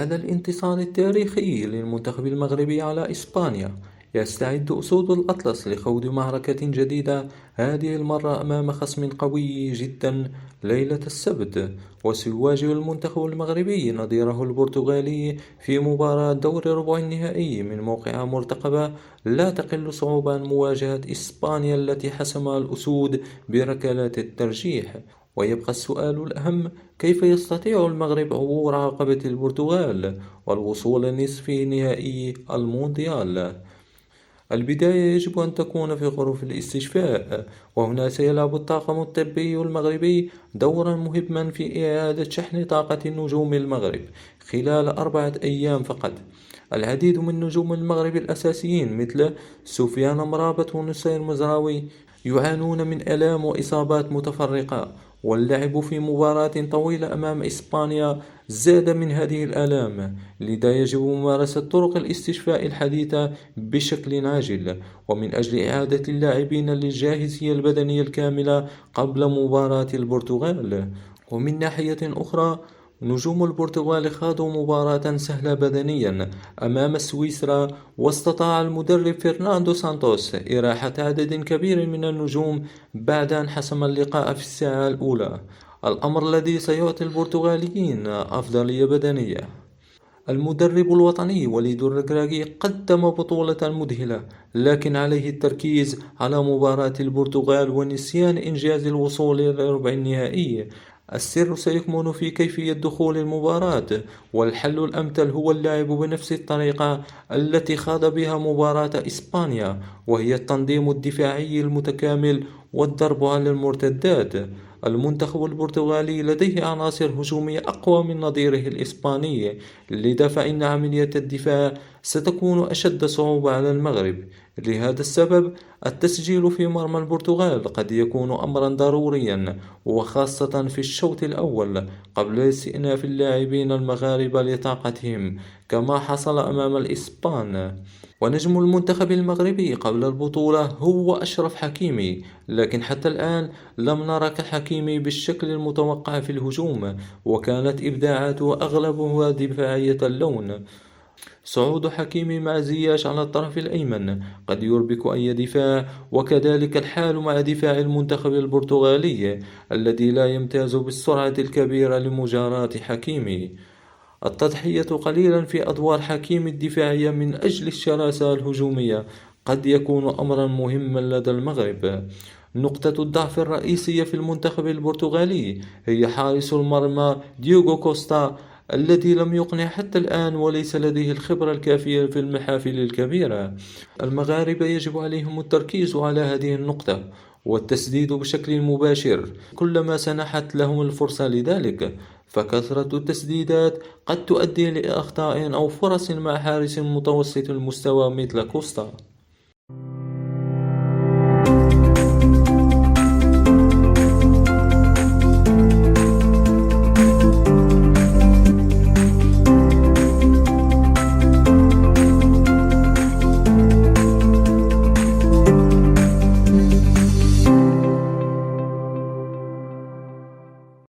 بعد الانتصار التاريخي للمنتخب المغربي على إسبانيا، يستعد أسود الأطلس لخوض معركة جديدة، هذه المرة أمام خصم قوي جدا ليلة السبت. وسيواجه المنتخب المغربي نظيره البرتغالي في مباراة دور ربع النهائي من موقعة مرتقبة لا تقل صعوبة عن مواجهة إسبانيا التي حسمها الأسود بركلات الترجيح. ويبقى السؤال الأهم: كيف يستطيع المغرب عبور عقبة البرتغال والوصول لنصف نهائي المونديال؟ البداية يجب أن تكون في غرف الاستشفاء، وهنا سيلعب الطاقم الطبي المغربي دورا مهما في إعادة شحن طاقة نجوم المغرب خلال 4 أيام فقط. العديد من نجوم المغرب الأساسيين مثل سفيان مرابط ونصير مزراوي يعانون من آلام وإصابات متفرقة، واللعب في مباراة طويلة أمام إسبانيا زاد من هذه الآلام، لذا يجب ممارسة طرق الاستشفاء الحديثة بشكل عاجل، ومن أجل إعادة اللاعبين للجاهزية البدنية الكاملة قبل مباراة البرتغال. ومن ناحية أخرى، نجوم البرتغال خاضوا مباراة سهلة بدنيا أمام سويسرا، واستطاع المدرب فرناندو سانتوس إراحة عدد كبير من النجوم بعد أن حسم اللقاء في الساعة الأولى، الأمر الذي سيعطي البرتغاليين أفضلية بدنية. المدرب الوطني وليد الركراكي قدم بطولة مذهلة، لكن عليه التركيز على مباراة البرتغال ونسيان إنجاز الوصول إلى ربع النهائي. السر سيكمن في كيفية دخول المباراة، والحل الأمثل هو اللعب بنفس الطريقة التي خاض بها مباراة إسبانيا، وهي التنظيم الدفاعي المتكامل والضرب على المرتدات. المنتخب البرتغالي لديه عناصر هجومية أقوى من نظيره الإسباني، لذا فإن عملية الدفاع ستكون أشد صعوبة على المغرب. لهذا السبب التسجيل في مرمى البرتغال قد يكون أمرا ضروريا، وخاصة في الشوط الأول قبل استئناف اللاعبين المغاربة لطاقتهم كما حصل أمام الإسبان. ونجم المنتخب المغربي قبل البطولة هو أشرف حكيمي، لكن حتى الآن لم نرى كحكيمي بالشكل المتوقع في الهجوم، وكانت إبداعاته أغلبها دفاعية اللون. صعود حكيمي مع زياش على الطرف الأيمن قد يربك أي دفاع، وكذلك الحال مع دفاع المنتخب البرتغالي الذي لا يمتاز بالسرعة الكبيرة لمجاراة حكيمي. التضحية قليلا في أدوار حكيمي الدفاعية من أجل الشراسة الهجومية قد يكون أمرا مهما لدى المغرب. نقطة الضعف الرئيسية في المنتخب البرتغالي هي حارس المرمى ديوغو كوستا، الذي لم يقنع حتى الآن وليس لديه الخبرة الكافية في المحافل الكبيرة. المغاربة يجب عليهم التركيز على هذه النقطة والتسديد بشكل مباشر كلما سنحت لهم الفرصة لذلك، فكثرة التسديدات قد تؤدي لأخطاء أو فرص مع حارس متوسط المستوى مثل كوستا.